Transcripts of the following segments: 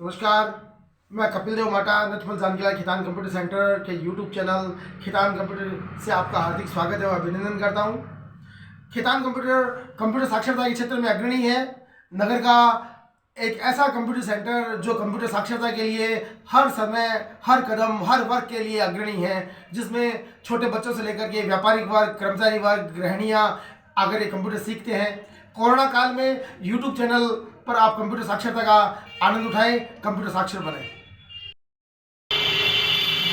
नमस्कार, मैं कपिल देव माटा नथमल जानकीलाल खीतान कंप्यूटर सेंटर के यूट्यूब चैनल खीतान कंप्यूटर से आपका हार्दिक स्वागत है और अभिनंदन करता हूं। खीतान कंप्यूटर साक्षरता के क्षेत्र में अग्रणी है। नगर का एक ऐसा कंप्यूटर सेंटर जो कंप्यूटर साक्षरता के लिए हर समय, हर कदम, हर वर्ग के लिए अग्रणी है, जिसमें छोटे बच्चों से लेकर के व्यापारिक वर्ग, कर्मचारी वर्ग, गृहिणियाँ आकर ये कंप्यूटर सीखते हैं। कोरोना काल में यूट्यूब चैनल पर आप कंप्यूटर साक्षरता का आनंद उठाएं, कंप्यूटर साक्षर बने।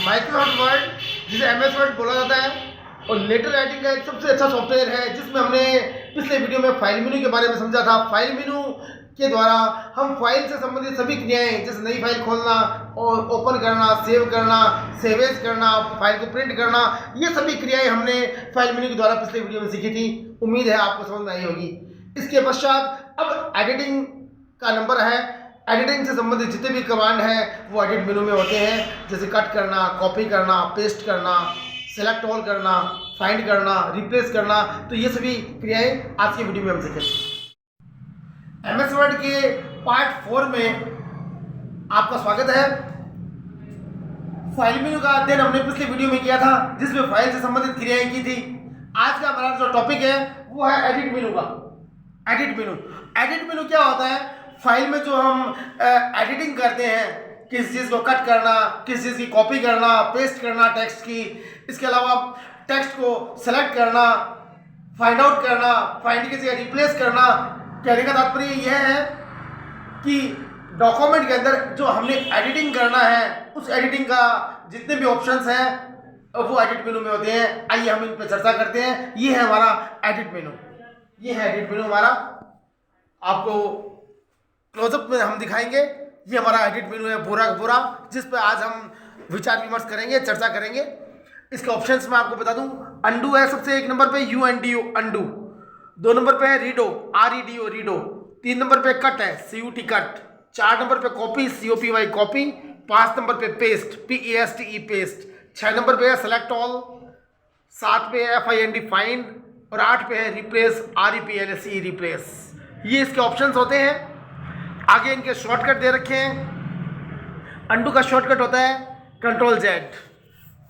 माइक्रोसॉफ्ट वर्ड, जिसे एमएस वर्ड बोला जाता है, और लेटर राइटिंग का एक सबसे अच्छा सॉफ्टवेयर है, जिसमें हमने पिछले वीडियो में फाइल मेनू के बारे में समझा था। फाइल मेनू के द्वारा हम फाइल से संबंधित सभी क्रियाएं, जैसे नई फाइल खोलना और ओपन करना, सेव करना, सेव एज करना, फाइल को प्रिंट करना, ये सभी क्रियाएं हमने फाइल मेनू के द्वारा पिछले वीडियो में सीखी थी। उम्मीद है आपको समझ में आई होगी। इसके पश्चात अब एडिटिंग का नंबर है। एडिटिंग से संबंधित जितने भी कमांड हैं वो एडिट मेनू में होते हैं, जैसे कट करना, कॉपी करना, पेस्ट करना, सेलेक्ट ऑल करना, फाइंड करना, रिप्लेस करना। तो ये सभी क्रियाएं आज की वीडियो में हम सीखेंगे। एमएस वर्ड के पार्ट 4 में आपका स्वागत है। फाइल मेनू का अध्ययन हमने पिछले वीडियो में किया था, जिसमें फाइल से संबंधित क्रियाएं की थी। आज का हमारा जो टॉपिक है वो है एडिट मेनू का। एडिट मेनू क्या होता है? फाइल में जो हम एडिटिंग करते हैं, किस चीज़ को कट करना, किस चीज़ की कॉपी करना, पेस्ट करना टेक्स्ट की, इसके अलावा टेक्स्ट को सेलेक्ट करना, फाइंड आउट करना, फाइंड की जगह रिप्लेस करना। कहने का तात्पर्य यह है कि डॉक्यूमेंट के अंदर जो हमने एडिटिंग करना है, उस एडिटिंग का जितने भी ऑप्शंस हैं वो एडिट मेनू में होते हैं। आइए हम इन पर चर्चा करते हैं। ये है हमारा एडिट मेनू। ये है एडिट मेनू हमारा, आपको क्लोजअप में हम दिखाएंगे। ये हमारा एडिट मेनू है पूरा का पूरा, जिस पर आज हम विचार विमर्श करेंगे, चर्चा करेंगे। इसके ऑप्शंस मैं आपको बता दूं। अंडू है सबसे 1 नंबर पे, UNDO अंडू। 2 नंबर पे है रीडो, REDO रीडो। 3 नंबर पे कट है, CUT कट। 4 नंबर पे कॉपी, COPY कॉपी। 5 नंबर पे पेस्ट, PASTE पेस्ट। 6 नंबर पे है सेलेक्ट ऑल। 7 पे है FIND फाइंड, और 8 पे है रिप्लेस, REPLACE रिप्लेस। ये इसके ऑप्शंस होते हैं। आगे इनके शॉर्टकट दे रखे हैं। अंडू का शॉर्टकट होता है Ctrl+Z।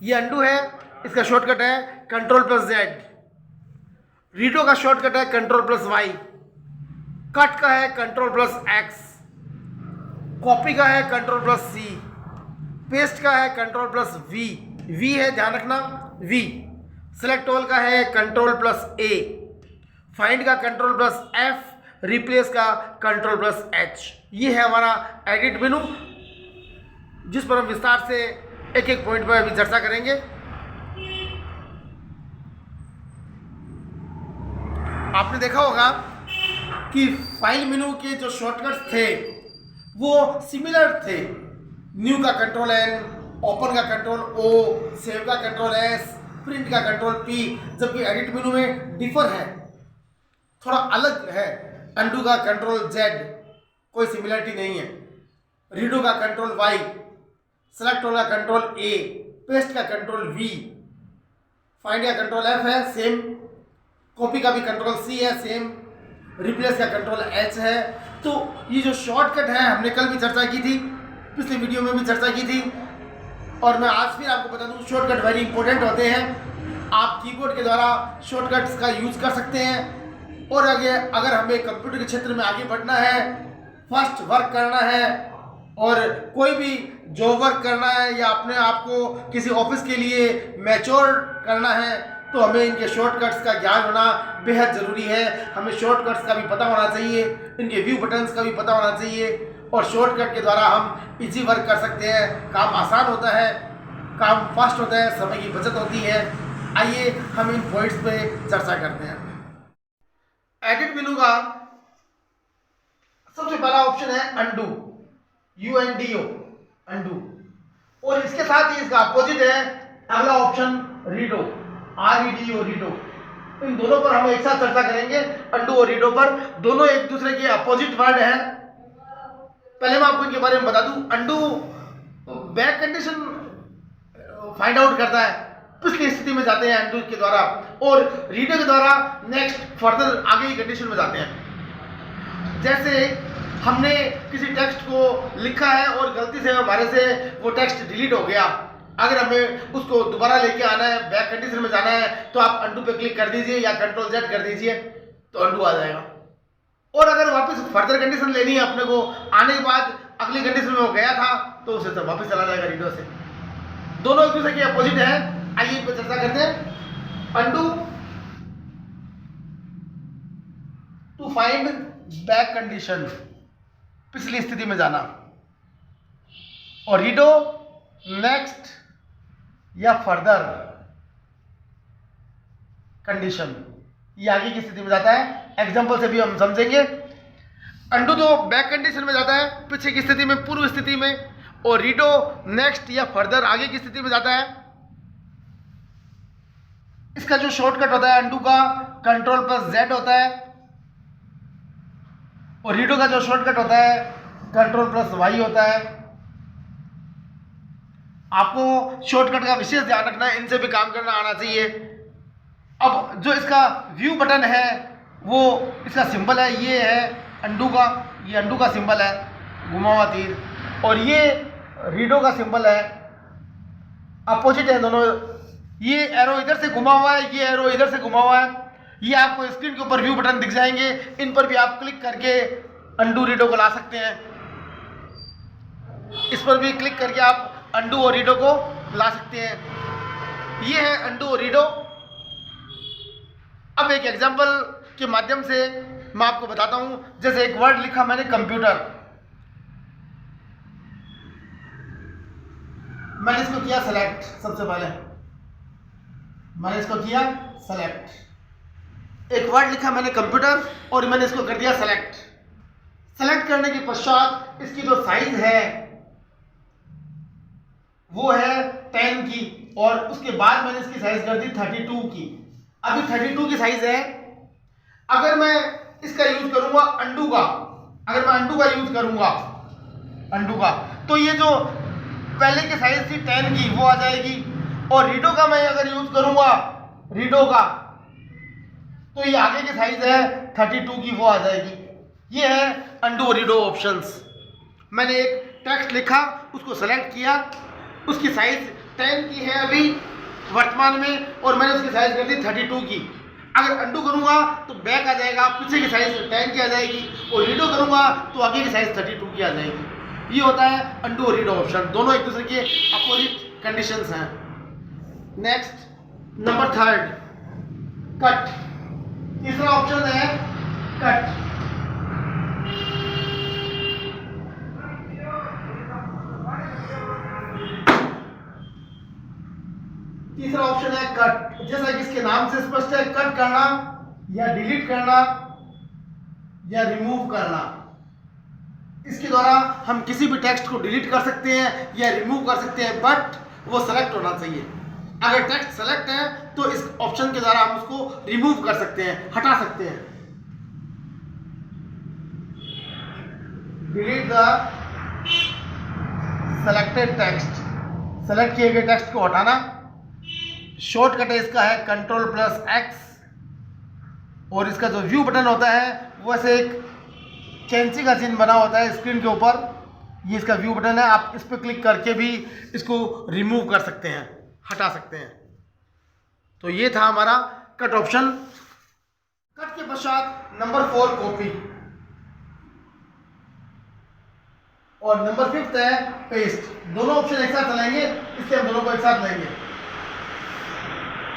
ये अंडू है, इसका शॉर्टकट है Ctrl+Z। रीडो का शॉर्टकट है Ctrl+Y। कट का है Ctrl+X। कॉपी का है Ctrl+C। पेस्ट का है Ctrl+V। V है, ध्यान रखना, V। सेलेक्ट ऑल का है Ctrl+A। फाइंड का Ctrl+F। रिप्लेस का Ctrl+H। ये है हमारा एडिट मेनू, जिस पर हम विस्तार से एक एक पॉइंट पर अभी चर्चा करेंगे। आपने देखा होगा कि फाइल मेनू के जो शॉर्टकट्स थे वो सिमिलर थे। न्यू का Ctrl+N, ओपन का Ctrl+O, सेव का Ctrl+S, प्रिंट का Ctrl+P। जबकि एडिट मेनू में डिफर है, थोड़ा अलग है। अंडू का Ctrl+Z, कोई सिमिलरिटी नहीं है। रीडो का Ctrl+Y, सेलेक्ट ऑल का Ctrl+A, पेस्ट का Ctrl+V, फाइंड का Ctrl+F है, सेम। कॉपी का भी Ctrl+C है, सेम। रिप्लेस का Ctrl+H है। तो ये जो शॉर्टकट है, हमने कल भी चर्चा की थी, पिछले वीडियो में भी चर्चा की थी, और मैं आज फिर आपको बता दूं, शॉर्टकट वेरी इंपॉर्टेंट होते हैं। आप कीबोर्ड के द्वारा शॉर्टकट्स का यूज कर सकते हैं। और आगे अगर हमें कंप्यूटर के क्षेत्र में आगे बढ़ना है, फर्स्ट वर्क करना है, और कोई भी जॉब वर्क करना है, या अपने आप को किसी ऑफिस के लिए मैच्योर करना है, तो हमें इनके शॉर्टकट्स का ज्ञान होना बेहद ज़रूरी है। हमें शॉर्टकट्स का भी पता होना चाहिए, इनके व्यू बटन्स का भी पता होना चाहिए, और शॉर्टकट के द्वारा हम इजी वर्क कर सकते हैं। काम आसान होता है, काम फास्ट होता है, समय की बचत होती है। आइए हम इन पॉइंट्स पे चर्चा करते हैं। एडिट मेनू का सबसे पहला ऑप्शन है अंडू, UNDO अंडू, और इसके साथ ही इसका अपोजिट है अगला ऑप्शन रीडो, REDO रीडो। इन दोनों पर हम एक साथ चर्चा करेंगे। अंडू और रीडो पर, दोनों एक दूसरे के अपोजिट वर्ड हैं। पहले मैं आपको इनके बारे में बता दूं। Undo back condition find out करता है, पिछली स्थिति में जाते हैं अंडू के द्वारा, और रीडो के द्वारा नेक्स्ट फर्दर आगे की कंडीशन में जाते हैं। जैसे हमने किसी टेक्स्ट को लिखा है और गलती से हमारे से वो टेक्स्ट डिलीट हो गया, अगर हमें उसको दोबारा लेके आना है, बैक कंडीशन में जाना है, तो आप अंडू पे क्लिक कर दीजिए या कंट्रोल जेड कर दीजिए तो अंडू आ जाएगा। और अगर वापस फर्दर कंडीशन लेनी है अपने को, आने के बाद अगली कंडीशन में वो गया था तो उसे तो वापस चला जाएगा रीडो से। दोनों एक दूसरे के अपोजिट है। आइए इस पर चर्चा करते हैं। Undo to find back condition, पिछली स्थिति में जाना, और रीडो नेक्स्ट या फर्दर कंडीशन, ये आगे की स्थिति में जाता है। एग्जांपल से भी हम समझेंगे। अंडू तो बैक कंडीशन में जाता है, पीछे की स्थिति में, पूर्व स्थिति में, और रीडो नेक्स्ट या फर्दर आगे की स्थिति में जाता है। इसका जो शॉर्टकट होता है अंडू का, कंट्रोल प्लस जेड होता है, और रीडो का जो शॉर्टकट होता है कंट्रोल प्लस वाई होता है। आपको शॉर्टकट का विशेष ध्यान रखना है, इनसे भी काम करना आना चाहिए। अब जो इसका व्यू बटन है, वो इसका सिंबल है, ये है अंडू का, ये अंडू का सिंबल है घुमा हुआ तीर, और ये रीडो का सिंबल है। अपोजिट है दोनों, ये एरो इधर से घुमा हुआ है, ये एरो इधर से घुमा हुआ है। ये आपको स्क्रीन के ऊपर व्यू बटन दिख जाएंगे, इन पर भी आप क्लिक करके अंडू रीडो को ला सकते हैं। इस पर भी क्लिक करके आप अंडू और रीडो को ला सकते हैं। ये है अंडू और रीडो। अब एक एग्जांपल के माध्यम से मैं आपको बताता हूं। जैसे एक वर्ड लिखा मैंने कंप्यूटर, मैंने इसको किया सेलेक्ट। सबसे पहले मैंने इसको किया सेलेक्ट। एक वर्ड लिखा मैंने कंप्यूटर और मैंने इसको कर दिया सेलेक्ट। सेलेक्ट करने के पश्चात इसकी जो साइज है वो है 10 की, और उसके बाद मैंने इसकी साइज कर दी 32 की। अभी 32 की साइज है। अगर मैं इसका यूज करूंगा अंडू का, अगर मैं अंडू का यूज करूंगा अंडू का, तो ये जो पहले की साइज थी 10 की वो आ जाएगी, और रीडो का मैं अगर यूज करूंगा रीडो का, तो ये आगे की साइज है 32 की, वो आ जाएगी। ये है अंडू और रीडो ऑप्शंस। मैंने एक टेक्स्ट लिखा, उसको सेलेक्ट किया, उसकी साइज 10 की है अभी वर्तमान में, और मैंने उसकी साइज कर दी 32 की। अगर अंडू करूंगा तो बैक आ जाएगा, पीछे की साइज 10 की आ जाएगी, और रीडो करूंगा तो आगे की साइज 32 की आ जाएगी। ये होता है अंडू और रीडो ऑप्शन, दोनों एक दूसरे के अपोजिट कंडीशंस हैं। Next number 3 cut. तीसरा ऑप्शन है कट। तीसरा ऑप्शन है कट। जैसा कि इसके नाम से स्पष्ट है, कट करना या डिलीट करना या रिमूव करना। इसके द्वारा हम किसी भी टेक्स्ट को डिलीट कर सकते हैं या रिमूव कर सकते हैं, बट वो सेलेक्ट होना चाहिए। अगर टेक्स्ट सेलेक्ट है तो इस ऑप्शन के द्वारा हम उसको रिमूव कर सकते हैं, हटा सकते हैं। Delete the selected text, select किए गए टेक्स्ट को हटाना। शॉर्टकट है इसका है कंट्रोल प्लस एक्स, और इसका जो व्यू बटन होता है वैसे एक कैंची का चिन्ह बना होता है स्क्रीन के ऊपर, ये इसका व्यू बटन है। आप इस पर क्लिक करके भी इसको रिमूव कर सकते हैं, हटा सकते हैं। तो ये था हमारा कट ऑप्शन। कट के पश्चात नंबर 4 कॉपी, और नंबर 5 है पेस्ट। दोनों ऑप्शन एक साथ चलाएंगे, इससे हम दोनों को एक साथ लेंगे।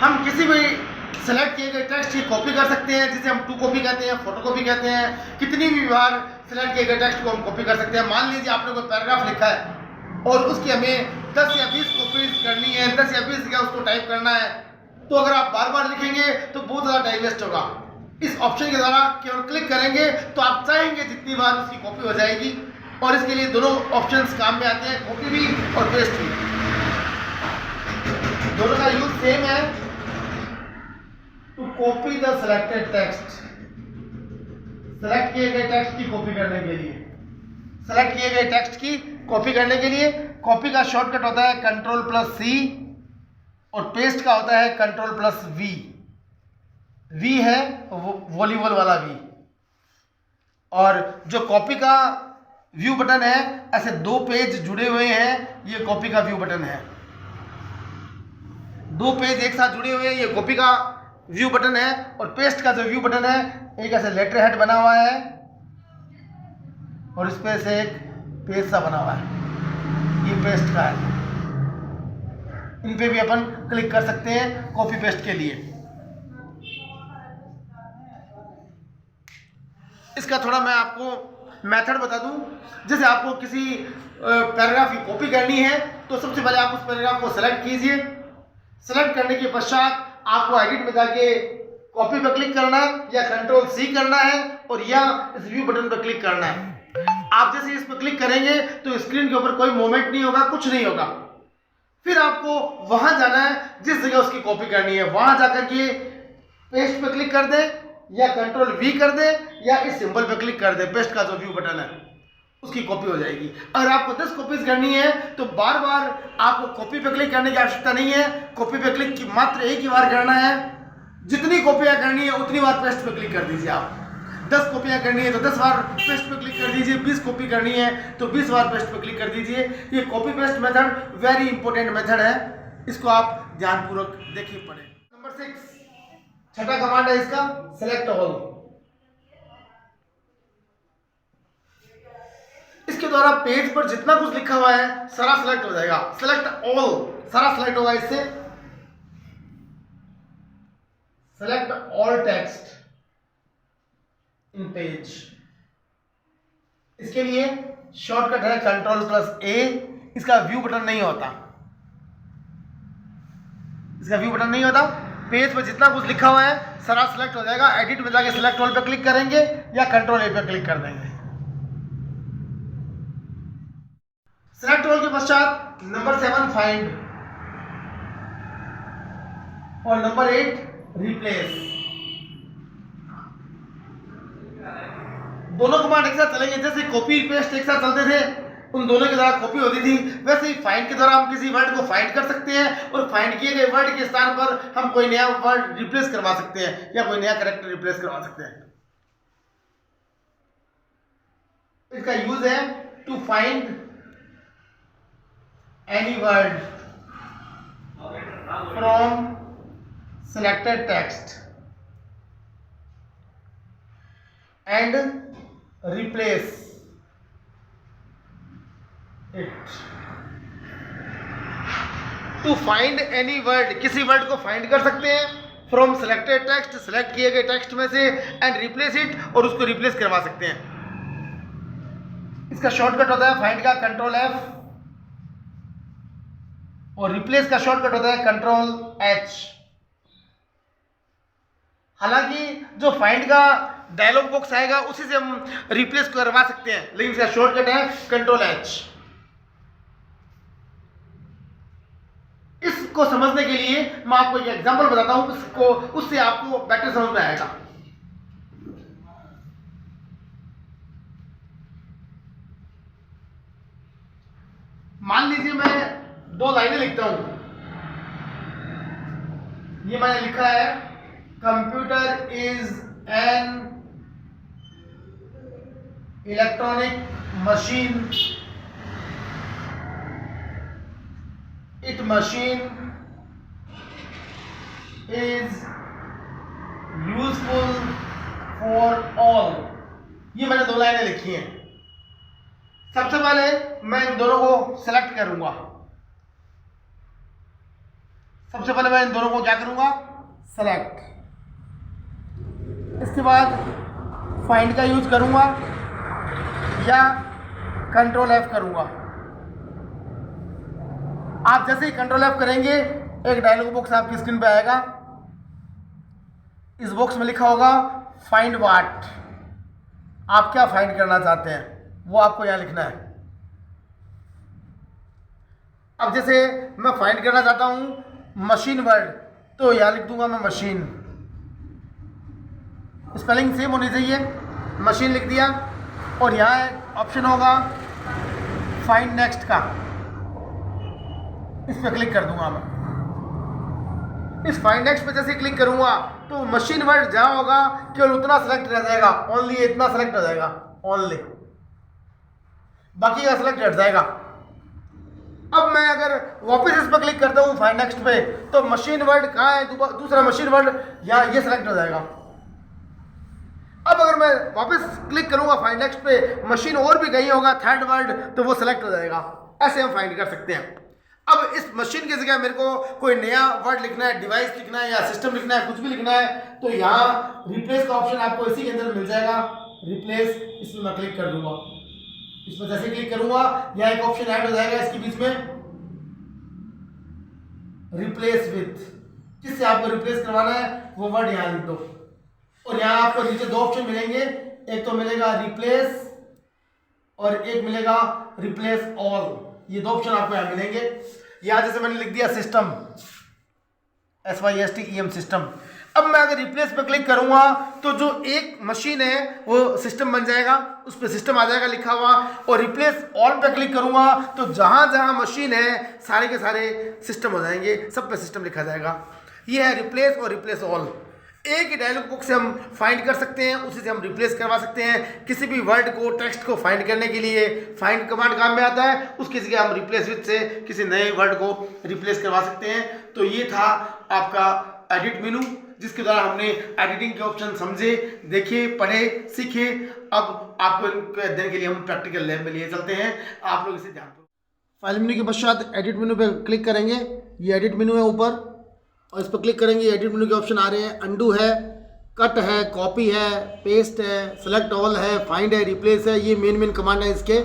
हम किसी भी सेलेक्ट किए गए टेक्स्ट की कॉपी कर सकते हैं, जिसे हम 2 कॉपी कहते हैं, फोटो कॉपी कहते हैं। कितनी भी बार सेलेक्ट किए गए टेक्स्ट को हम कॉपी कर सकते हैं। मान लीजिए आपने कोई पैराग्राफ लिखा है और उसकी हमें 10 या 20 कॉपीज करनी है, 10 या 20 जगह उसको टाइप करना है, तो अगर आप बार बार लिखेंगे तो बहुत ज़्यादा टाइम वेस्ट होगा। इस ऑप्शन के द्वारा केवल क्लिक करेंगे तो आप चाहेंगे जितनी बार उसकी कॉपी हो जाएगी, और इसके लिए दोनों ऑप्शंस काम में आते हैं, कॉपी भी और पेस्ट भी। दोनों का यूज सेम है, to copy the selected text. Select किए गए टेक्स्ट की कॉपी करने के लिए, सेलेक्ट किए गए टेक्स्ट की कॉपी करने के लिए कॉपी का शॉर्टकट होता है कंट्रोल प्लस सी, और पेस्ट का होता है कंट्रोल प्लस वी। वी है वॉलीबॉल वाला वी, और जो कॉपी का व्यू बटन है, ऐसे 2 पेज जुड़े हुए हैं, ये कॉपी का व्यू बटन है। 2 पेज एक साथ जुड़े हुए हैं, ये कॉपी का व्यू बटन है। और पेस्ट का जो व्यू बटन है, एक ऐसे लेटर हेड बना हुआ है और इस पे से एक पेज सा बना हुआ है, ये पेस्ट का है। इन पे भी अपन क्लिक कर सकते हैं कॉपी पेस्ट के लिए। इसका थोड़ा मैं आपको मेथड बता दूं। जैसे आपको किसी पैराग्राफ की कॉपी करनी है तो सबसे पहले आप उस पैराग्राफ को सेलेक्ट कीजिए। सेलेक्ट करने के पश्चात आपको एडिट में जाके कॉपी पर क्लिक करना है या कंट्रोल C करना है और या इस व्यू बटन पर क्लिक करना है। आप जैसे इस पर क्लिक करेंगे तो स्क्रीन के ऊपर कोई मूवमेंट नहीं होगा, कुछ नहीं होगा। फिर आपको वहां जाना है जिस जगह उसकी कॉपी करनी है, वहां जाकर के पेस्ट पे क्लिक कर दे या कंट्रोल V कर दे या इस सिंबल पे क्लिक कर दे, पेस्ट का जो व्यू बटन है उसकी कॉपी हो जाएगी। अगर आपको 10 कॉपीज करनी है तो बार बार आपको कॉपी पे क्लिक करने की आवश्यकता नहीं है। कॉपी पे क्लिक मात्र एक ही बार करना है। जितनी कॉपियां करनी है उतनी बार पेस्ट पे क्लिक कर दीजिए। आप 10 कॉपियां करनी है तो 10 बार पेस्ट पे क्लिक कर दीजिए। 20 कॉपी करनी है तो 20 बार पेस्ट पे क्लिक कर दीजिए। ये copy paste method very important method है, इसको आप ध्यानपूर्वक देखिए पढ़े। नंबर 6 छठा कमांड है इसका, सेलेक्ट ऑल। इसके द्वारा पेज पर जितना कुछ लिखा हुआ है सारा सिलेक्ट हो जाएगा। सेलेक्ट ऑल, सारा सिलेक्ट होगा इससे। Select all text in page. इसके लिए शॉर्टकट है Ctrl+A। इसका व्यू बटन नहीं होता, इसका व्यू बटन नहीं होता। पेज पर जितना कुछ लिखा हुआ है सारा सिलेक्ट हो जाएगा। एडिट में जाके सिलेक्ट ऑल पे क्लिक करेंगे या Ctrl+A पे क्लिक कर देंगे। सिलेक्ट ऑल के पश्चात नंबर 7 फाइंड और नंबर 8 रिप्लेस। दोनों कमांड एक साथ चलेंगे। जैसे कॉपी पेस्ट एक साथ चलते थे, उन दोनों के द्वारा कॉपी होती थी, वैसे ही फाइंड के द्वारा हम किसी वर्ड को फाइंड कर सकते हैं और फाइंड किए गए वर्ड के स्थान पर हम कोई नया वर्ड रिप्लेस करवा सकते हैं या कोई नया कैरेक्टर रिप्लेस करवा सकते हैं। इसका यूज है to find any word from selected text and replace it। to find any word, किसी वर्ड को फाइंड कर सकते हैं फ्रॉम selected text, सेलेक्ट किए गए टेक्स्ट में से, एंड रिप्लेस इट, और उसको रिप्लेस करवा सकते हैं। इसका शॉर्टकट होता है फाइंड का Ctrl+F और रिप्लेस का शॉर्टकट होता है Ctrl+H। हालांकि जो फाइंड का डायलॉग बॉक्स आएगा उसी से हम रिप्लेस करवा सकते हैं, लेकिन इसका शॉर्टकट है Ctrl+H। इसको समझने के लिए मैं आपको एक एग्जांपल बताता हूं, उसको उससे आपको बेटर समझ में आएगा। मान लीजिए मैं 2 लाइनें लिखता हूं। ये मैंने लिखा है computer is an electronic machine, it machine is useful for all. ये मैंने 2 लाइनें लिखी हैं। सबसे पहले मैं इन दोनों को सेलेक्ट करूंगा। सबसे पहले मैं इन दोनों को क्या करूंगा, सेलेक्ट। इसके बाद फाइंड का यूज करूंगा या Ctrl+F करूंगा। आप जैसे ही Ctrl+F करेंगे एक डायलॉग बॉक्स आपकी स्क्रीन पे आएगा। इस बॉक्स में लिखा होगा फाइंड व्हाट। आप क्या फाइंड करना चाहते हैं वो आपको यहां लिखना है। अब जैसे मैं फाइंड करना चाहता हूं मशीन वर्ड, तो यहां लिख दूंगा मैं मशीन। स्पेलिंग सेम होनी चाहिए, मशीन लिख दिया। और यहाँ एक ऑप्शन होगा फाइंड नेक्स्ट का, इस पर क्लिक कर दूंगा मैं। इस फाइंड नेक्स्ट पे जैसे क्लिक करूंगा तो मशीन वर्ड जहाँ होगा केवल उतना सेलेक्ट रह जाएगा, ओनली इतना सेलेक्ट हो जाएगा, ओनली। बाकी का सेलेक्ट हट जाएगा। अब मैं अगर वापस इस पर क्लिक करता हूँ फाइंड नेक्स्ट पे, तो मशीन वर्ड कहाँ है, दूसरा मशीन वर्ड यहाँ, ये सेलेक्ट हो जाएगा। अब अगर मैं वापस क्लिक करूंगा फाइंड नेक्स्ट पे, मशीन और भी कहीं होगा थर्ड वर्ड, तो वो सेलेक्ट हो जाएगा। ऐसे हम फाइंड कर सकते हैं। अब इस मशीन की जगह मेरे को कोई नया वर्ड लिखना है, डिवाइस लिखना है या सिस्टम लिखना है, कुछ भी लिखना है, तो यहाँ रिप्लेस का ऑप्शन आपको इसी के अंदर मिल जाएगा, रिप्लेस। इसमें मैं क्लिक कर दूंगा। इसमें जैसे क्लिक करूंगा यहाँ एक ऑप्शन ऐड हो जाएगा इसके बीच में, रिप्लेस विथ। किससे आपको रिप्लेस करवाना है वो वर्ड यहाँ लिख दो, और यहाँ आपको नीचे दो ऑप्शन मिलेंगे, एक तो मिलेगा रिप्लेस और एक मिलेगा रिप्लेस ऑल। ये दो ऑप्शन आपको यहाँ मिलेंगे। यहाँ जैसे मैंने लिख दिया सिस्टम, SYSTEM सिस्टम। अब मैं अगर रिप्लेस पे क्लिक करूंगा तो जो एक मशीन है वो सिस्टम बन जाएगा, उस पर सिस्टम आ जाएगा लिखा हुआ। और रिप्लेस ऑल पे क्लिक करूंगा तो जहां जहां मशीन है सारे के सारे सिस्टम हो जाएंगे, सब पे सिस्टम लिखा जाएगा। ये है रिप्लेस और रिप्लेस ऑल। एक ही डायलॉग बुक से हम फाइंड कर सकते हैं, उसी से हम रिप्लेस करवा सकते हैं। किसी भी वर्ड को, टेक्स्ट को फाइंड करने के लिए फाइंड कमांड काम में आता है, उसकी जगह हम रिप्लेस विथ से किसी नए वर्ड को रिप्लेस करवा सकते हैं। तो ये था आपका एडिट मेनू, जिसके द्वारा हमने एडिटिंग के ऑप्शन समझे, देखे, पढ़े, सीखे। अब आपको इनके अध्ययन के लिए हम प्रैक्टिकल लैब में लिए चलते हैं। आप लोग इसे ध्यान दो। फाइल मेनू के पश्चात एडिट मेनू पे क्लिक करेंगे। ये एडिट मेनू है ऊपर, और इस पर क्लिक करेंगे। एडिट मेनू के ऑप्शन आ रहे हैं, अंडू है, कट है, कॉपी है, पेस्ट है, सेलेक्ट ऑल है, फाइंड है, रिप्लेस है। ये मेन कमांड है इसके।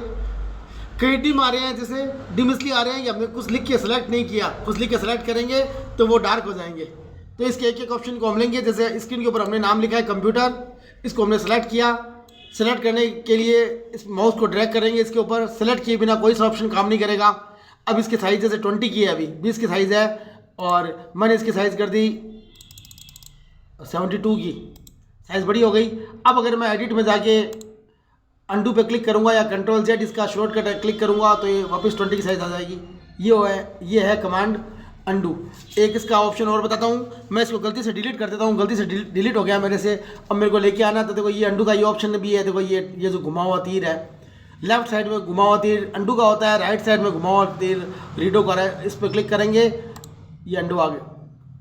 कई डिम आ रहे हैं, जैसे डिम इसलिए आ रहे हैं कि हमने कुछ लिख के सेलेक्ट नहीं किया, कुछ लिख के सेलेक्ट करेंगे तो वो डार्क हो जाएंगे। तो इसके एक एक ऑप्शन को हम लेंगे। जैसे स्क्रीन के ऊपर हमने नाम लिखा है कंप्यूटर, इसको हमने सेलेक्ट किया। सेलेक्ट करने के लिए इस माउस को ड्रैग करेंगे इसके ऊपर, सेलेक्ट किए बिना कोई सा ऑप्शन काम नहीं करेगा। अब इसकी साइज़ जैसे 20 की है, अभी 20 की साइज़ है, और मैंने इसकी साइज़ कर दी 72 की, साइज़ बड़ी हो गई। अब अगर मैं एडिट में जाके अंडू पे क्लिक करूंगा या कंट्रोल जेड इसका शॉर्टकट है, क्लिक करूंगा तो ये वापस 20 की साइज़ आ जाएगी। ये है कमांड अंडू। एक इसका ऑप्शन और बताता हूँ, मैं इसको गलती से डिलीट कर देता हूँ, गलती से डिलीट हो गया मेरे से। अब मेरे को लेके आना, तो देखो ये अंडू का ये ऑप्शन भी है। देखो ये जो घुमा हुआ तीर है, लेफ्ट साइड में घुमा हुआ तीर अंडू का होता है, राइट साइड में घुमा हुआ तीर रीडो का है। इस पर क्लिक करेंगे, ये अंडू आ गया,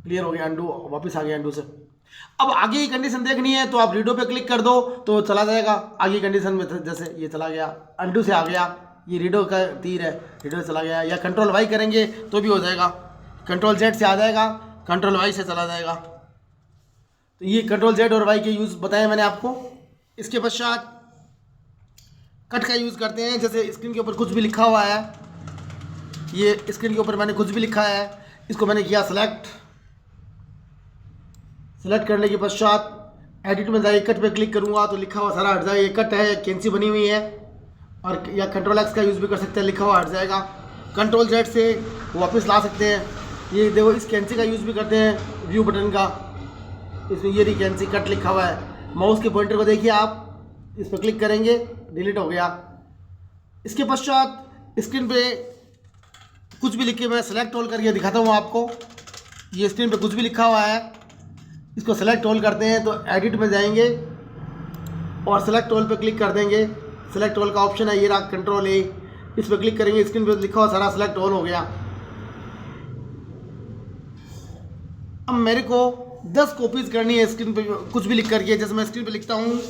क्लियर हो गया, अंडू वापस आ गया अंडू से। अब आगे की कंडीशन देखनी है तो आप रीडो पे क्लिक कर दो तो चला जाएगा आगे कंडीशन में। जैसे ये चला गया, अंडू से आ गया, ये रीडो का तीर है, रीडो से चला गया। या कंट्रोल वाई करेंगे तो भी हो जाएगा, कंट्रोल जेड से आ जाएगा, कंट्रोल वाई से चला जाएगा। तो ये कंट्रोल जेड और वाई के यूज़ बताए मैंने आपको। इसके पश्चात कट का यूज़ करते हैं। जैसे स्क्रीन के ऊपर कुछ भी लिखा हुआ है, ये स्क्रीन के ऊपर मैंने कुछ भी लिखा है, इसको मैंने किया सेलेक्ट। सेलेक्ट करने के पश्चात एडिट में जाए, कट पे क्लिक करूंगा तो लिखा हुआ सारा हट जाएगा। ये कट है, कैंची बनी हुई है, और या कंट्रोल एक्स का यूज़ भी कर सकते हैं, लिखा हुआ हट जाएगा। कंट्रोल जेड से वापस ला सकते हैं। ये देखो, इस कैंची का यूज़ भी करते हैं, व्यू बटन का, इसमें ये रही कैंची, कट लिखा हुआ है। माउस के पॉइंटर को देखिए आप, इस पर क्लिक करेंगे, डिलीट हो गया। इसके पश्चात स्क्रीन पे कुछ भी लिख के मैं सेलेक्ट ऑल करके दिखाता हूँ आपको। ये स्क्रीन पे कुछ भी लिखा हुआ है, इसको सेलेक्ट ऑल करते हैं तो एडिट में जाएंगे और सेलेक्ट ऑल पे क्लिक कर देंगे। सेलेक्ट ऑल का ऑप्शन है, ये रहा कंट्रोल ए, इस पर क्लिक करेंगे, स्क्रीन पे लिखा हुआ सारा सेलेक्ट ऑल हो गया। अब मेरे को 10 कॉपीज करनी है स्क्रीन पे कुछ भी लिख करके। जैसे मैं स्क्रीन पे लिखता हूँ,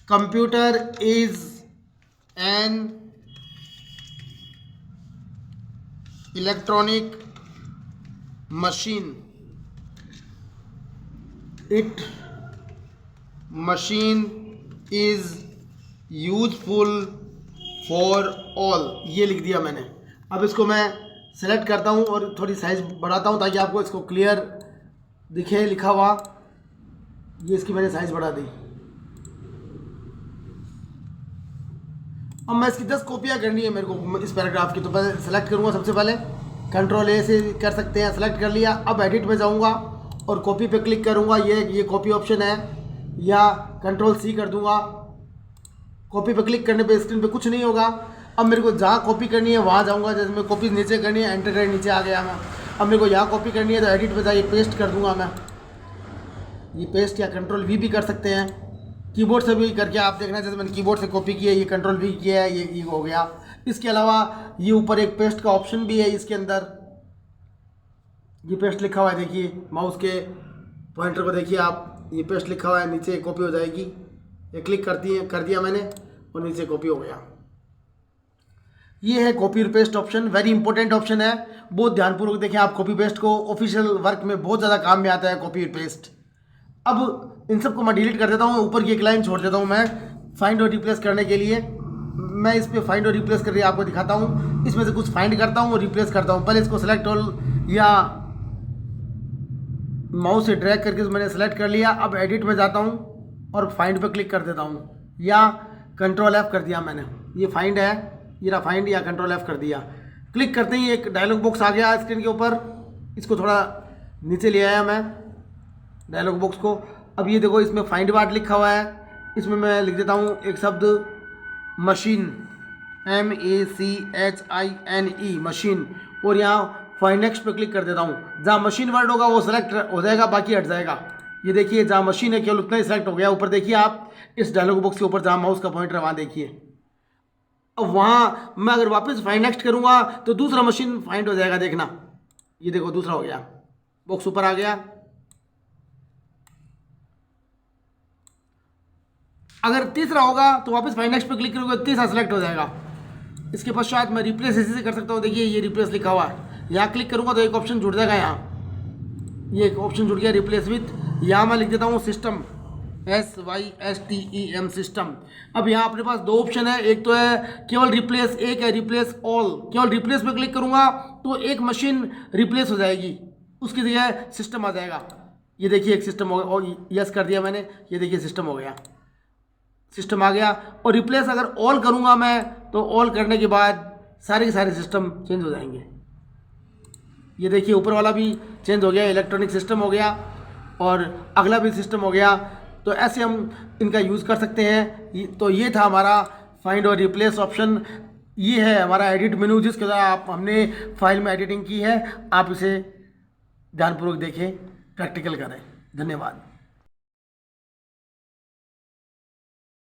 computer is an electronic machine, it machine is useful for all, ये लिख दिया मैंने। अब इसको मैं सेलेक्ट करता हूँ और थोड़ी साइज बढ़ाता हूँ ताकि आपको इसको क्लियर दिखे लिखा हुआ। ये इसकी मैंने साइज बढ़ा दी। अब मैं इसकी 10 कॉपियाँ करनी है मेरे को इस पैराग्राफ की, तो पहले सेलेक्ट करूँगा। सबसे पहले कंट्रोल ए से कर सकते हैं, सेलेक्ट कर लिया। अब एडिट में जाऊँगा और कॉपी पे क्लिक करूँगा, ये कॉपी ऑप्शन है, या कंट्रोल सी कर दूँगा। कॉपी पे क्लिक करने पे स्क्रीन पे कुछ नहीं होगा। अब मेरे को जहाँ कॉपी करनी है वहाँ जाऊँगा। जैसे मैं कॉपी नीचे करनी है, एंटर कर, नीचे आ गया मैं। अब मेरे को यहाँ कॉपी करनी है तो एडिट पे जाइए, पेस्ट कर दूँगा मैं। ये पेस्ट या कंट्रोल वी भी कर सकते हैं। कीबोर्ड से भी करके आप देखना, जैसे मैंने कीबोर्ड से कॉपी किया, ये कंट्रोल भी किया है, ये हो गया। इसके अलावा ये ऊपर एक पेस्ट का ऑप्शन भी है, इसके अंदर ये पेस्ट लिखा हुआ है, देखिए माउस के पॉइंटर को देखिए आप, ये पेस्ट लिखा हुआ है, नीचे कॉपी हो जाएगी। ये क्लिक कर दिया मैंने और नीचे कॉपी हो गया। ये है कॉपी और paste option, very important option है, बहुत ध्यानपूर्वक देखें आप कॉपी पेस्ट को। ऑफिशियल वर्क में बहुत ज़्यादा काम में आता है कॉपी और पेस्ट। अब इन सबको मैं डिलीट कर देता हूँ, ऊपर की एक लाइन छोड़ देता हूँ मैं फाइंड और रिप्लेस करने के लिए। मैं इस पर फाइंड और रिप्लेस करके आपको दिखाता हूँ। इसमें से कुछ फाइंड करता हूँ और रिप्लेस करता हूँ। पहले इसको सेलेक्ट ऑल या माउस से ड्रैग करके मैंने सेलेक्ट कर लिया। अब एडिट में जाता हूँ और फाइंड पे क्लिक कर देता हूँ, या कंट्रोल F कर दिया मैंने। ये फाइंड है, ये रहा फाइंड, या कंट्रोल F कर दिया। क्लिक करते ही एक डायलॉग बॉक्स आ गया स्क्रीन के ऊपर। इसको थोड़ा नीचे ले आया मैं डायलॉग बॉक्स को। अब ये देखो इसमें फाइंड वर्ड लिखा हुआ है, इसमें मैं लिख देता हूँ एक शब्द मशीन, MACHINE मशीन, और यहाँ फाइंड नेक्स्ट पे क्लिक कर देता हूँ। जहाँ मशीन वर्ड होगा वो सेलेक्ट हो जाएगा, बाकी हट जाएगा। ये देखिए जहाँ मशीन है केवल उतना ही सेलेक्ट हो गया। ऊपर देखिए आप इस डायलॉग बॉक्स के ऊपर जहाँ माउस का पॉइंटर है वहाँ देखिए। अब वहाँ मैं अगर वापस फाइंड नेक्स्ट करूँगा तो दूसरा मशीन फाइंड हो जाएगा, देखना। ये देखो दूसरा हो गया, बॉक्स ऊपर आ गया। अगर तीसरा होगा तो वापस फाइंड नेक्स्ट पे क्लिक करोगे, तीसरा सेलेक्ट हो जाएगा। इसके पश्चात मैं रिप्लेस इसी से कर सकता हूँ। देखिए ये रिप्लेस लिखा हुआ है, यहाँ क्लिक करूँगा तो एक ऑप्शन जुड़ जाएगा। यहाँ ये एक ऑप्शन जुड़ गया रिप्लेस विथ। यहाँ मैं लिख देता हूँ सिस्टम, SYSTEM सिस्टम। अब यहाँ अपने पास दो ऑप्शन है, एक तो है केवल रिप्लेस, एक है रिप्लेस ऑल। केवल रिप्लेस पे क्लिक करूँगा तो एक मशीन रिप्लेस हो जाएगी, उसकी जगह सिस्टम आ जाएगा। ये देखिए एक सिस्टम हो गया, यस कर दिया मैंने, ये देखिए सिस्टम हो गया, सिस्टम आ गया। और रिप्लेस अगर ऑल करूँगा मैं तो ऑल करने के बाद सारे के सारे सिस्टम चेंज हो जाएंगे। ये देखिए ऊपर वाला भी चेंज हो गया, इलेक्ट्रॉनिक सिस्टम हो गया, और अगला भी सिस्टम हो गया। तो ऐसे हम इनका यूज़ कर सकते हैं। तो ये था हमारा फाइंड और रिप्लेस ऑप्शन। ये है हमारा एडिट मेनू, जिसके द्वारा आप हमने फाइल में एडिटिंग की है। आप इसे ध्यानपूर्वक देखें, प्रैक्टिकल करें। धन्यवाद।